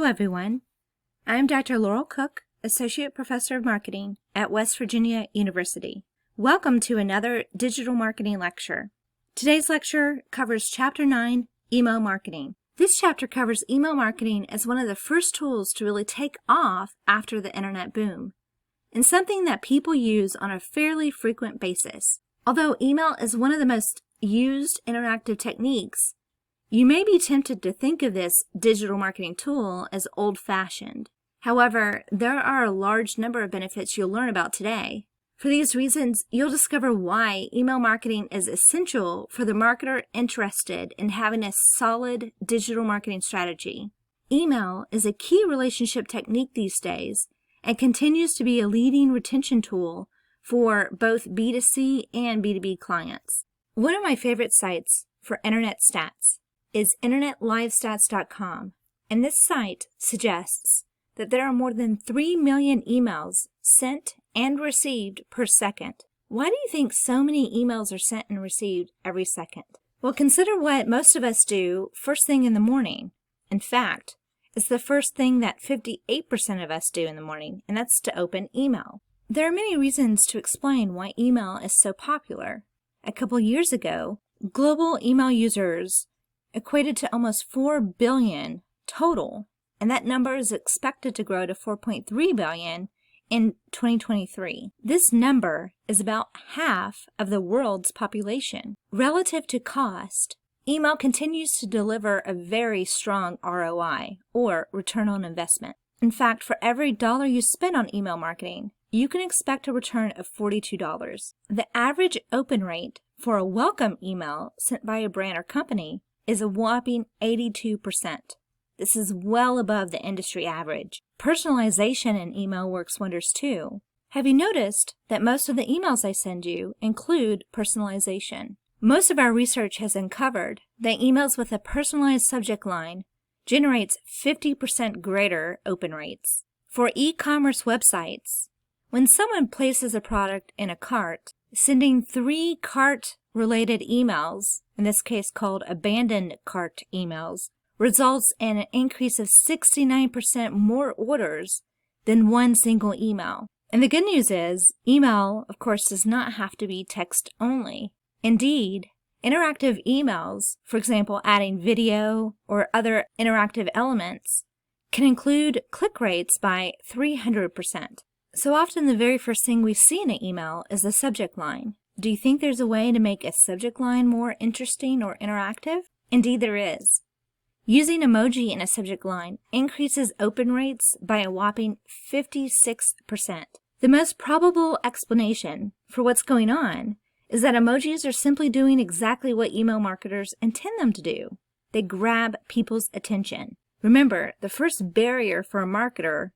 everyone. I'm Dr. Laurel Cook, Associate Professor of Marketing at West Virginia University. Welcome to another digital marketing lecture. Today's lecture covers Chapter 9, Email Marketing. This chapter covers email marketing as one of the first tools to really take off after the internet boom, and something that people use on a fairly frequent basis. Although email is one of the most used interactive techniques, you may be tempted to think of this digital marketing tool as old-fashioned. However, there are a large number of benefits you'll learn about today. For these reasons, you'll discover why email marketing is essential for the marketer interested in having a solid digital marketing strategy. Email is a key relationship technique these days and continues to be a leading retention tool for both B2C and B2B clients. One of my favorite sites for internet stats is internetlivestats.com, and this site suggests that there are more than 3 million emails sent and received per second. Why do you think so many emails are sent and received every second? Well, consider what most of us do first thing in the morning. In fact, it's the first thing that 58% of us do in the morning, and that's to open email. There are many reasons to explain why email is so popular. A couple years ago, global email users equated to almost 4 billion total, and that number is expected to grow to 4.3 billion in 2023. This number is about half of the world's population. Relative to cost, email continues to deliver a very strong ROI, or return on investment. In fact, for every dollar you spend on email marketing, you can expect a return of $42. The average open rate for a welcome email sent by a brand or company is a whopping 82%. This is well above the industry average. Personalization in email works wonders too. Have you noticed that most of the emails I send you include personalization? Most of our research has uncovered that emails with a personalized subject line generates 50% greater open rates. For e-commerce websites, when someone places a product in a cart, sending 3 cart-related emails, in this case called abandoned cart emails, results in an increase of 69% more orders than one single email. And the good news is, email, of course, does not have to be text only. Indeed, interactive emails, for example, adding video or other interactive elements, can include click rates by 300%. So often the very first thing we see in an email is the subject line. Do you think there's a way to make a subject line more interesting or interactive? Indeed there is. Using emoji in a subject line increases open rates by a whopping 56%. The most probable explanation for what's going on is that emojis are simply doing exactly what email marketers intend them to do. They grab people's attention. Remember, the first barrier for a marketer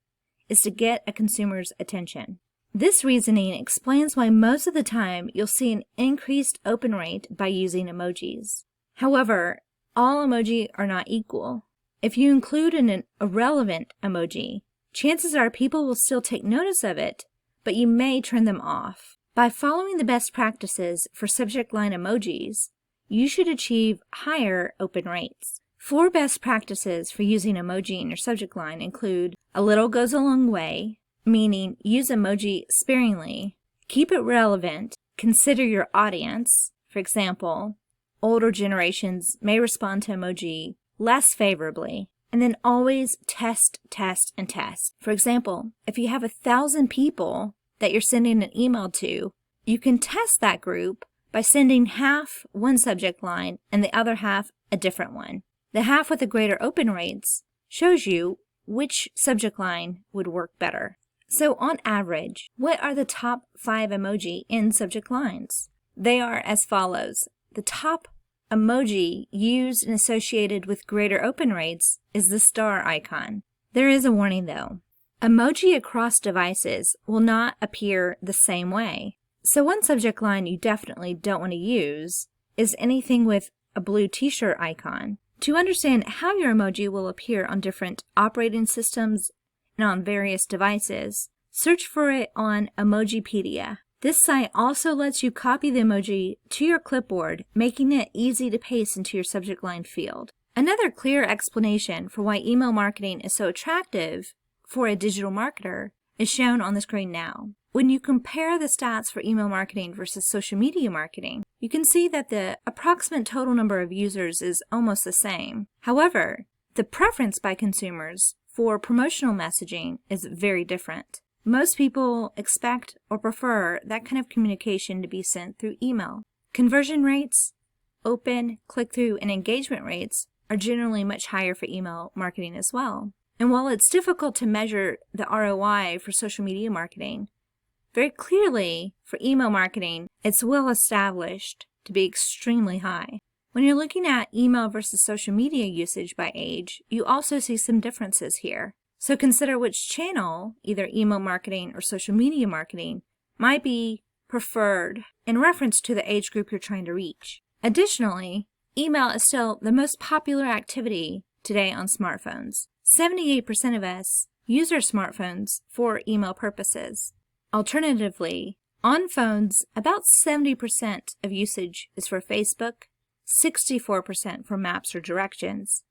is to get a consumer's attention. This reasoning explains why most of the time you'll see an increased open rate by using emojis. However, all emoji are not equal. If you include an irrelevant emoji, chances are people will still take notice of it, but you may turn them off. By following the best practices for subject line emojis, you should achieve higher open rates. 4 best practices for using emoji in your subject line include: a little goes a long way, meaning use emoji sparingly, keep it relevant, consider your audience. For example, older generations may respond to emoji less favorably, and then always test, test, and test. For example, if you have 1,000 people that you're sending an email to, you can test that group by sending half one subject line and the other half a different one. The half with the greater open rates shows you which subject line would work better. So on average, what are the top 5 emoji in subject lines? They are as follows. The top emoji used and associated with greater open rates is the star icon. There is a warning though. Emoji across devices will not appear the same way. So one subject line you definitely don't want to use is anything with a blue t-shirt icon. To understand how your emoji will appear on different operating systems and on various devices, search for it on Emojipedia. This site also lets you copy the emoji to your clipboard, making it easy to paste into your subject line field. Another clear explanation for why email marketing is so attractive for a digital marketer is shown on the screen now. When you compare the stats for email marketing versus social media marketing, you can see that the approximate total number of users is almost the same. However, the preference by consumers for promotional messaging is very different. Most people expect or prefer that kind of communication to be sent through email. Conversion rates, open, click-through, and engagement rates are generally much higher for email marketing as well. And while it's difficult to measure the ROI for social media marketing, very clearly for email marketing, it's well established to be extremely high. When you're looking at email versus social media usage by age, you also see some differences here. So consider which channel, either email marketing or social media marketing, might be preferred in reference to the age group you're trying to reach. Additionally, email is still the most popular activity today on smartphones. 78% of us use our smartphones for email purposes. Alternatively, on phones, about 70% of usage is for Facebook, 64% for maps or directions,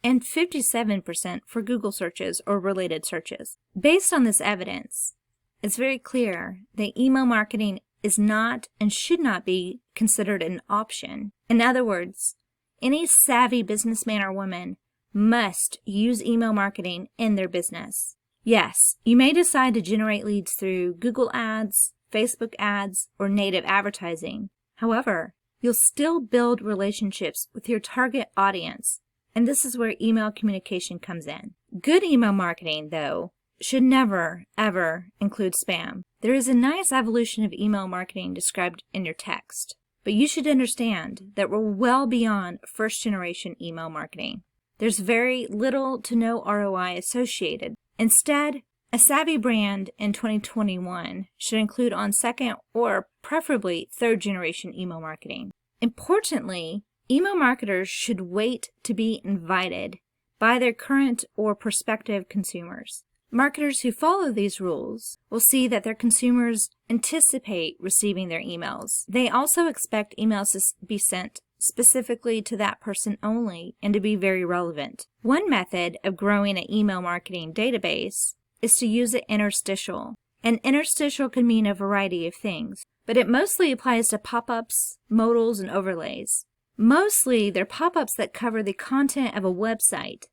and 57% for Google searches or related searches. Based on this evidence, it's very clear that email marketing is not and should not be considered an option. In other words, any savvy businessman or woman must use email marketing in their business. Yes, you may decide to generate leads through Google Ads, Facebook ads, or native advertising. However, you'll still build relationships with your target audience, and this is where email communication comes in. Good email marketing, though, should never, ever include spam. There is a nice evolution of email marketing described in your text, but you should understand that we're well beyond first-generation email marketing. There's very little to no ROI associated. Instead, a savvy brand in 2021 should include on second or preferably third-generation email marketing. Importantly, email marketers should wait to be invited by their current or prospective consumers. Marketers who follow these rules will see that their consumers anticipate receiving their emails. They also expect emails to be sent specifically to that person only and to be very relevant. One method of growing an email marketing database is to use an interstitial. An interstitial can mean a variety of things, but it mostly applies to pop-ups, modals, and overlays. Mostly, they're pop-ups that cover the content of a website,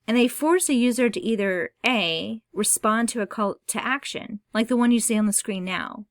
and they force a user to either A, respond to a call to action, like the one you see on the screen now,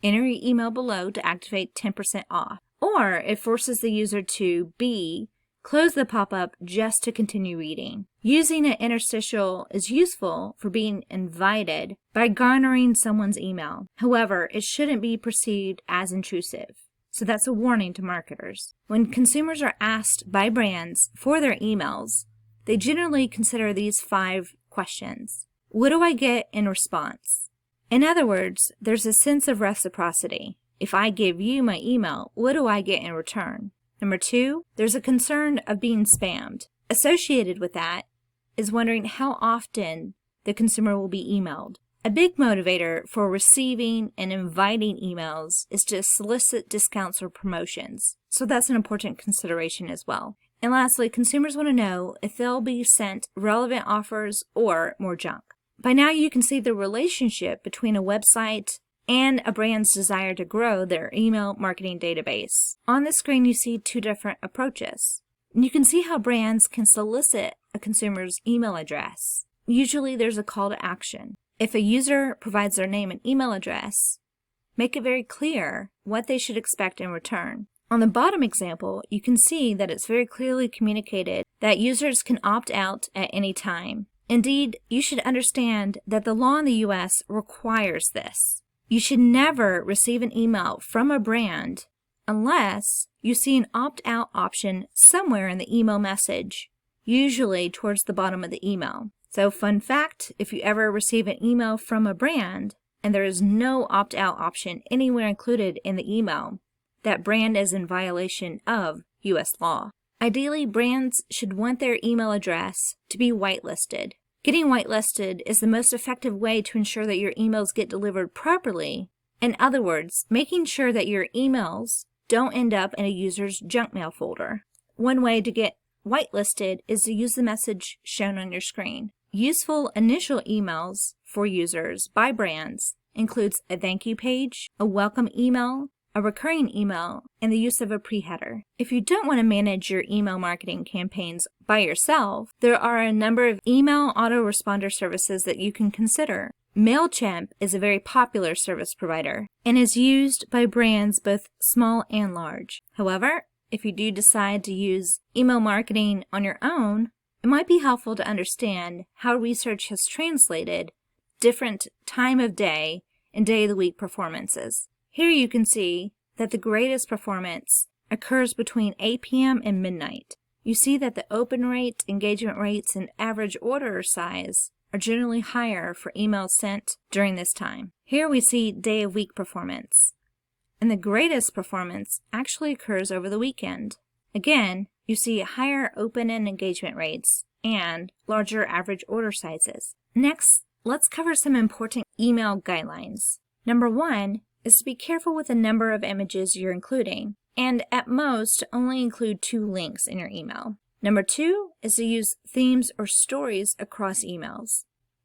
enter your email below to activate 10% off, or it forces the user to B, close the pop-up just to continue reading. Using an interstitial is useful for being invited by garnering someone's email. However, it shouldn't be perceived as intrusive. So that's a warning to marketers. When consumers are asked by brands for their emails, they generally consider these 5 questions. What do I get in response? In other words, there's a sense of reciprocity. If I give you my email, what do I get in return? Number 2, there's a concern of being spammed. Associated with that is wondering how often the consumer will be emailed. A big motivator for receiving and inviting emails is to solicit discounts or promotions. So that's an important consideration as well. And lastly, consumers want to know if they'll be sent relevant offers or more junk. By now you can see the relationship between a website and a brand's desire to grow their email marketing database. On the screen you see 2 different approaches. And you can see how brands can solicit a consumer's email address. Usually there's a call to action. If a user provides their name and email address, make it very clear what they should expect in return. On the bottom example, you can see that it's very clearly communicated that users can opt out at any time. Indeed, you should understand that the law in the U.S. requires this. You should never receive an email from a brand unless you see an opt-out option somewhere in the email message, usually towards the bottom of the email. So fun fact, if you ever receive an email from a brand and there is no opt-out option anywhere included in the email, that brand is in violation of U.S. law. Ideally, brands should want their email address to be whitelisted. Getting whitelisted is the most effective way to ensure that your emails get delivered properly. In other words, making sure that your emails don't end up in a user's junk mail folder. One way to get whitelisted is to use the message shown on your screen. Useful initial emails for users by brands includes a thank you page, a welcome email, a recurring email, and the use of a pre-header. If you don't want to manage your email marketing campaigns by yourself, there are a number of email autoresponder services that you can consider. MailChimp is a very popular service provider and is used by brands both small and large. However, if you do decide to use email marketing on your own, it might be helpful to understand how research has translated different time of day and day of the week performances. Here you can see that the greatest performance occurs between 8 p.m. and midnight. You see that the open rate, engagement rates, and average order size are generally higher for emails sent during this time. Here we see day of week performance, and the greatest performance actually occurs over the weekend. Again, you see higher open-end engagement rates and larger average order sizes. Next, let's cover some important email guidelines. Number 1 is to be careful with the number of images you're including, and at most only include 2 links in your email. Number 2 is to use themes or stories across emails.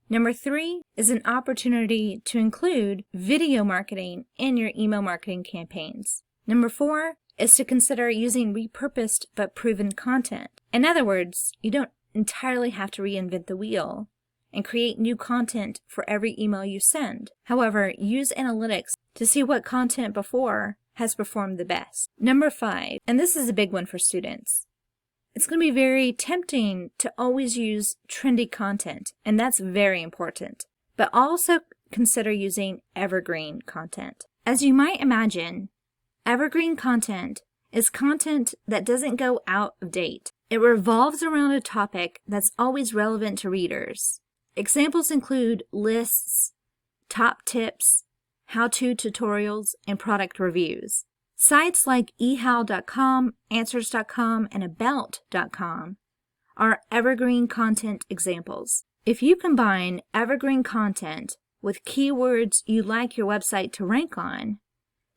Number 3 is an opportunity to include video marketing in your email marketing campaigns. Number 4 is to consider using repurposed but proven content. In other words, you don't entirely have to reinvent the wheel and create new content for every email you send. However, use analytics to see what content before has performed the best. Number 5, and this is a big one for students, it's going to be very tempting to always use trendy content, and that's very important. But also consider using evergreen content. As you might imagine, evergreen content is content that doesn't go out of date. It revolves around a topic that's always relevant to readers. Examples include lists, top tips, how-to tutorials, and product reviews. Sites like ehow.com, answers.com, and about.com are evergreen content examples. If you combine evergreen content with keywords you'd like your website to rank on,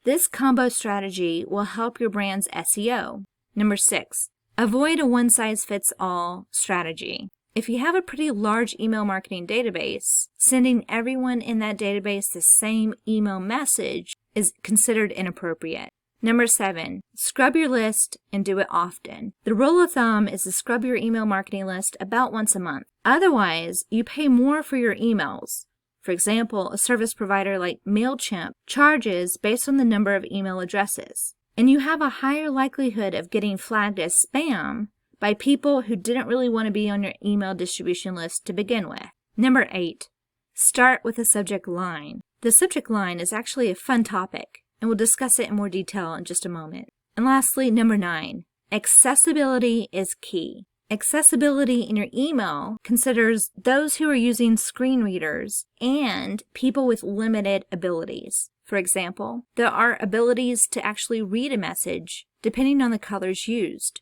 this combo strategy will help your brand's SEO. Number 6, avoid a one-size-fits-all strategy. If you have a pretty large email marketing database, sending everyone in that database the same email message is considered inappropriate. Number 7, scrub your list and do it often. The rule of thumb is to scrub your email marketing list about once a month. Otherwise, you pay more for your emails. For example, a service provider like MailChimp charges based on the number of email addresses, and you have a higher likelihood of getting flagged as spam by people who didn't really want to be on your email distribution list to begin with. Number 8, start with a subject line. The subject line is actually a fun topic, and we'll discuss it in more detail in just a moment. And lastly, number 9, accessibility is key. Accessibility in your email considers those who are using screen readers and people with limited abilities. For example, there are abilities to actually read a message depending on the colors used.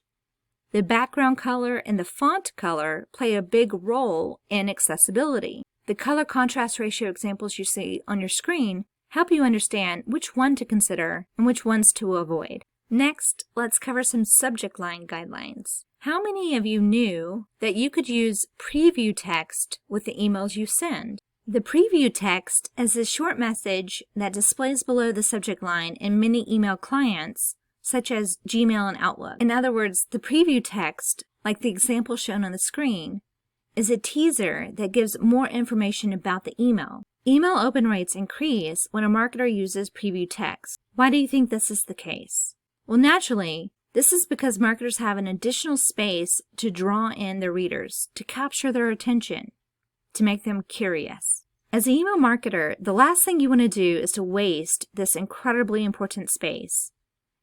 The background color and the font color play a big role in accessibility. The color contrast ratio examples you see on your screen help you understand which one to consider and which ones to avoid. Next, let's cover some subject line guidelines. How many of you knew that you could use preview text with the emails you send? The preview text is a short message that displays below the subject line in many email clients, such as Gmail and Outlook. In other words, the preview text, like the example shown on the screen, is a teaser that gives more information about the email. Email open rates increase when a marketer uses preview text. Why do you think this is the case? Well, naturally, this is because marketers have an additional space to draw in their readers, to capture their attention, to make them curious. As an email marketer, the last thing you want to do is to waste this incredibly important space.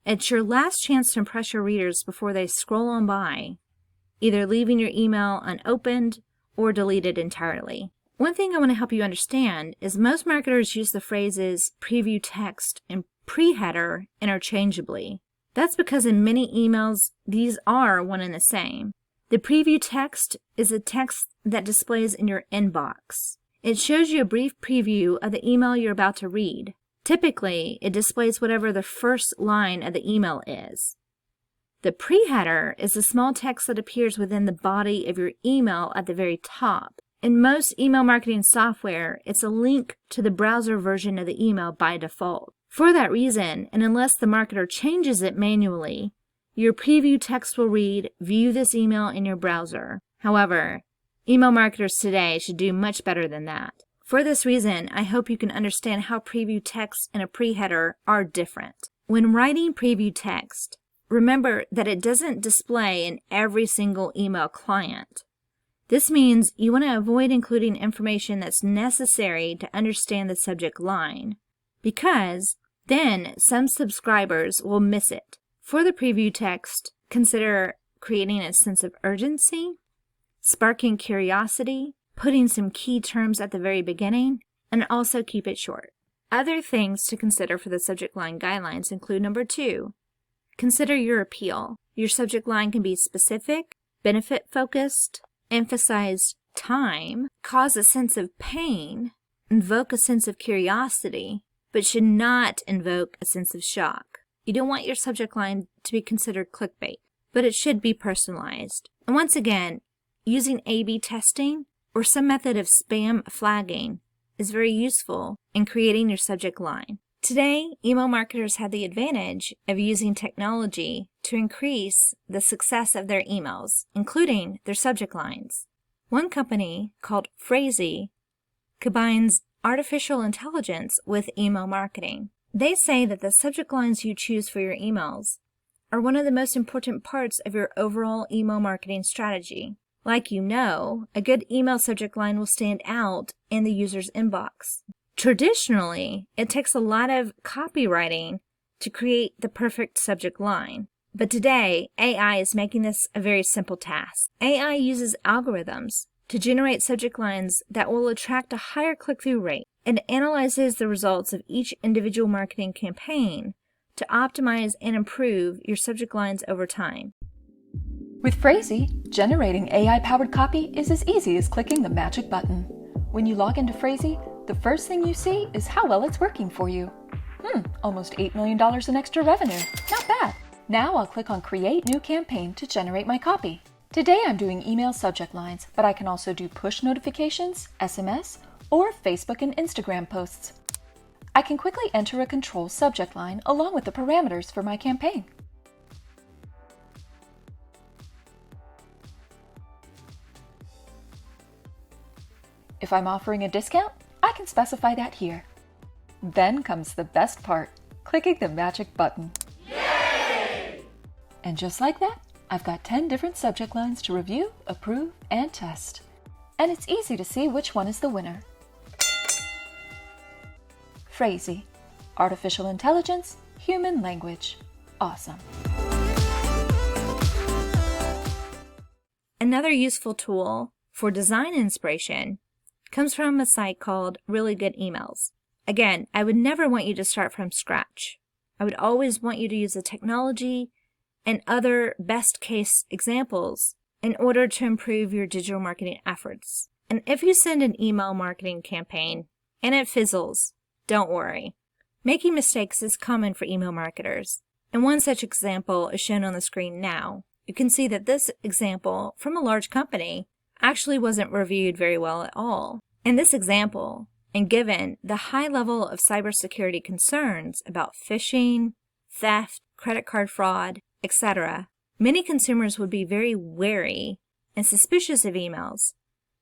It's your last chance to impress your readers before they scroll on by, either leaving your email unopened or deleted entirely. One thing I want to help you understand is most marketers use the phrases preview text and pre-header interchangeably. That's because in many emails, these are one and the same. The preview text is a text that displays in your inbox. It shows you a brief preview of the email you're about to read. Typically, it displays whatever the first line of the email is. The pre-header is the small text that appears within the body of your email at the very top. In most email marketing software, it's a link to the browser version of the email by default. For that reason, and unless the marketer changes it manually, your preview text will read, "View this email in your browser." However, email marketers today should do much better than that. For this reason, I hope you can understand how preview text and a pre-header are different. When writing preview text, remember that it doesn't display in every single email client. This means you want to avoid including information that's necessary to understand the subject line, because then some subscribers will miss it. For the preview text, consider creating a sense of urgency, sparking curiosity, putting some key terms at the very beginning, and also keep it short. Other things to consider for the subject line guidelines include number 2, consider your appeal. Your subject line can be specific, benefit-focused, emphasize time, cause a sense of pain, invoke a sense of curiosity, but should not invoke a sense of shock. You don't want your subject line to be considered clickbait, but it should be personalized. And once again, using A/B testing or some method of spam flagging is very useful in creating your subject line. Today, email marketers have the advantage of using technology to increase the success of their emails, including their subject lines. One company, called Phrasee, combines artificial intelligence with email marketing. They say that the subject lines you choose for your emails are one of the most important parts of your overall email marketing strategy. Like you know, a good email subject line will stand out in the user's inbox. Traditionally, it takes a lot of copywriting to create the perfect subject line. But today, AI is making this a very simple task. AI uses algorithms to generate subject lines that will attract a higher click-through rate. It analyzes the results of each individual marketing campaign to optimize and improve your subject lines over time. With Phrasee, generating AI-powered copy is as easy as clicking the magic button. When you log into Phrasee, the first thing you see is how well it's working for you. Almost $8 million in extra revenue. Not bad. Now I'll click on Create New Campaign to generate my copy. Today I'm doing email subject lines, but I can also do push notifications, SMS, or Facebook and Instagram posts. I can quickly enter a control subject line along with the parameters for my campaign. If I'm offering a discount, I can specify that here. Then comes the best part, clicking the magic button. Yay! And just like that, I've got 10 different subject lines to review, approve, and test. And it's easy to see which one is the winner. Phrasee, artificial intelligence, human language. Awesome. Another useful tool for design inspiration comes from a site called Really Good Emails. Again, I would never want you to start from scratch. I would always want you to use the technology and other best case examples in order to improve your digital marketing efforts. And if you send an email marketing campaign and it fizzles, don't worry. Making mistakes is common for email marketers. And one such example is shown on the screen now. You can see that this example from a large company actually wasn't reviewed very well at all. In this example, and given the high level of cybersecurity concerns about phishing, theft, credit card fraud, etc., many consumers would be very wary and suspicious of emails,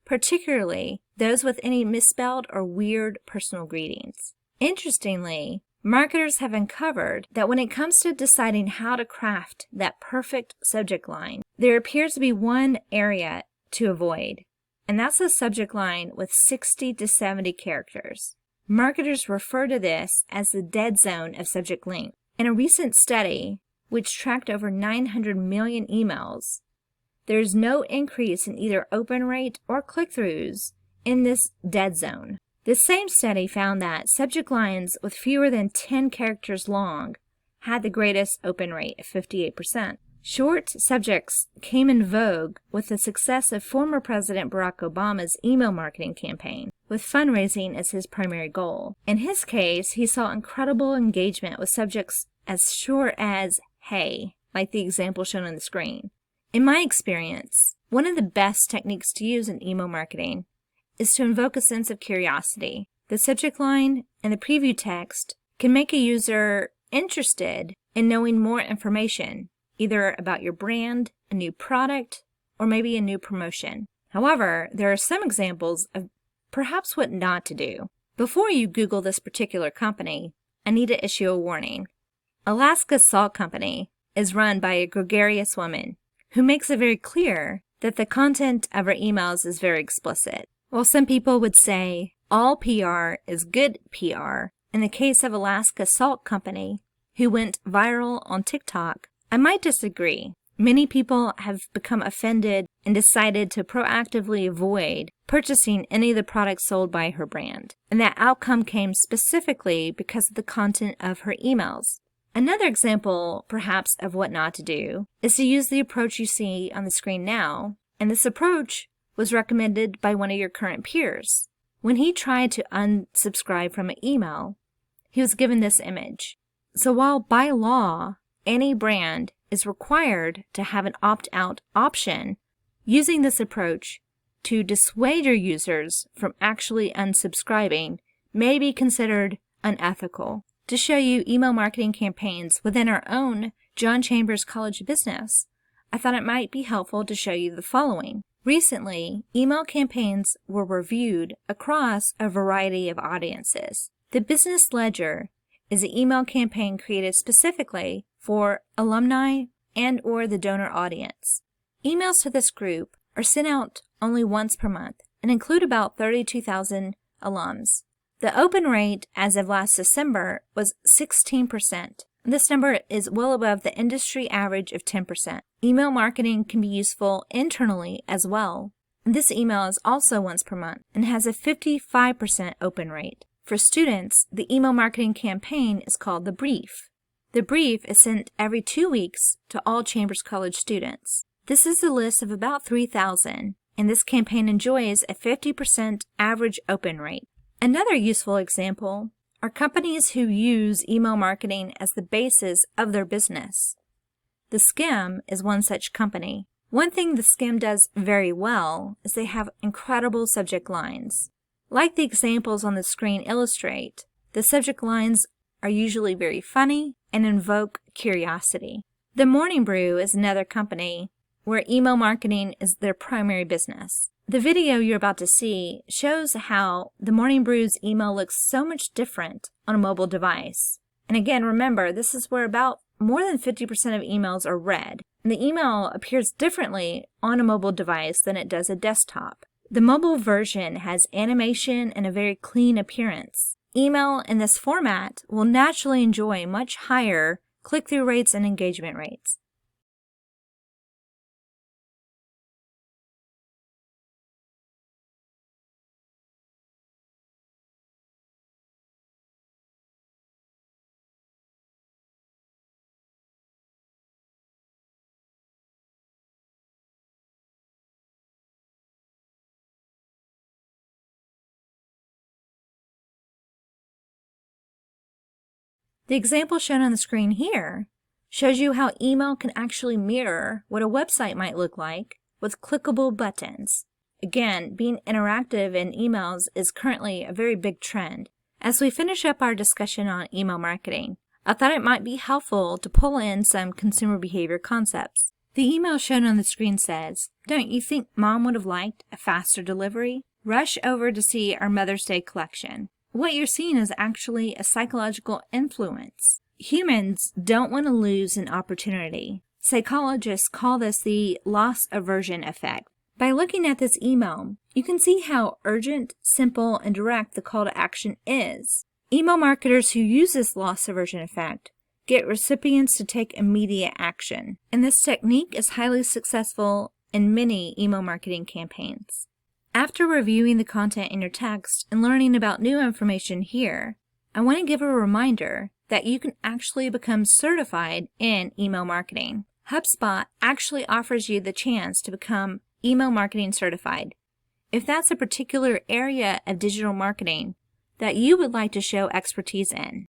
particularly those with any misspelled or weird personal greetings. Interestingly, marketers have uncovered that when it comes to deciding how to craft that perfect subject line, there appears to be one area to avoid, and that's a subject line with 60 to 70 characters. Marketers refer to this as the dead zone of subject length. In a recent study, which tracked over 900 million emails, there is no increase in either open rate or click-throughs in this dead zone. This same study found that subject lines with fewer than 10 characters long had the greatest open rate of 58%. Short subjects came in vogue with the success of former President Barack Obama's email marketing campaign, with fundraising as his primary goal. In his case, he saw incredible engagement with subjects as short as "Hey," like the example shown on the screen. In my experience, one of the best techniques to use in email marketing is to invoke a sense of curiosity. The subject line and the preview text can make a user interested in knowing more information, either about your brand, a new product, or maybe a new promotion. However, there are some examples of perhaps what not to do. Before you Google this particular company, I need to issue a warning. Alaska Salt Company is run by a gregarious woman who makes it very clear that the content of her emails is very explicit. While some people would say all PR is good PR, in the case of Alaska Salt Company, who went viral on TikTok, I might disagree. Many people have become offended and decided to proactively avoid purchasing any of the products sold by her brand. And that outcome came specifically because of the content of her emails. Another example, perhaps, of what not to do is to use the approach you see on the screen now. And this approach was recommended by one of your current peers. When he tried to unsubscribe from an email, he was given this image. So while by law, any brand is required to have an opt-out option, using this approach to dissuade your users from actually unsubscribing may be considered unethical. To show you email marketing campaigns within our own John Chambers College of Business, I thought it might be helpful to show you the following. Recently, email campaigns were reviewed across a variety of audiences. The Business Ledger is an email campaign created specifically for alumni and/or the donor audience. Emails to this group are sent out only once per month and include about 32,000 alums. The open rate as of last December was 16%. This number is well above the industry average of 10%. Email marketing can be useful internally as well. This email is also once per month and has a 55% open rate. For students, the email marketing campaign is called The Brief. The Brief is sent every 2 weeks to all Chambers College students. This is a list of about 3,000, and this campaign enjoys a 50% average open rate. Another useful example are companies who use email marketing as the basis of their business. The Skim is one such company. One thing the Skim does very well is they have incredible subject lines. Like the examples on the screen illustrate, the subject lines are usually very funny and invoke curiosity. The Morning Brew is another company where email marketing is their primary business. The video you're about to see shows how the Morning Brew's email looks so much different on a mobile device. And again, remember, this is where about more than 50% of emails are read, and the email appears differently on a mobile device than it does a desktop. The mobile version has animation and a very clean appearance. Email in this format will naturally enjoy much higher click-through rates and engagement rates. The example shown on the screen here shows you how email can actually mirror what a website might look like with clickable buttons. Again, being interactive in emails is currently a very big trend. As we finish up our discussion on email marketing, I thought it might be helpful to pull in some consumer behavior concepts. The email shown on the screen says, "Don't you think Mom would have liked a faster delivery? Rush over to see our Mother's Day collection." What you're seeing is actually a psychological influence. Humans don't want to lose an opportunity. Psychologists call this the loss aversion effect. By looking at this email, you can see how urgent, simple, and direct the call to action is. Email marketers who use this loss aversion effect get recipients to take immediate action, and this technique is highly successful in many email marketing campaigns. After reviewing the content in your text and learning about new information here, I want to give a reminder that you can actually become certified in email marketing. HubSpot actually offers you the chance to become email marketing certified. If that's a particular area of digital marketing that you would like to show expertise in,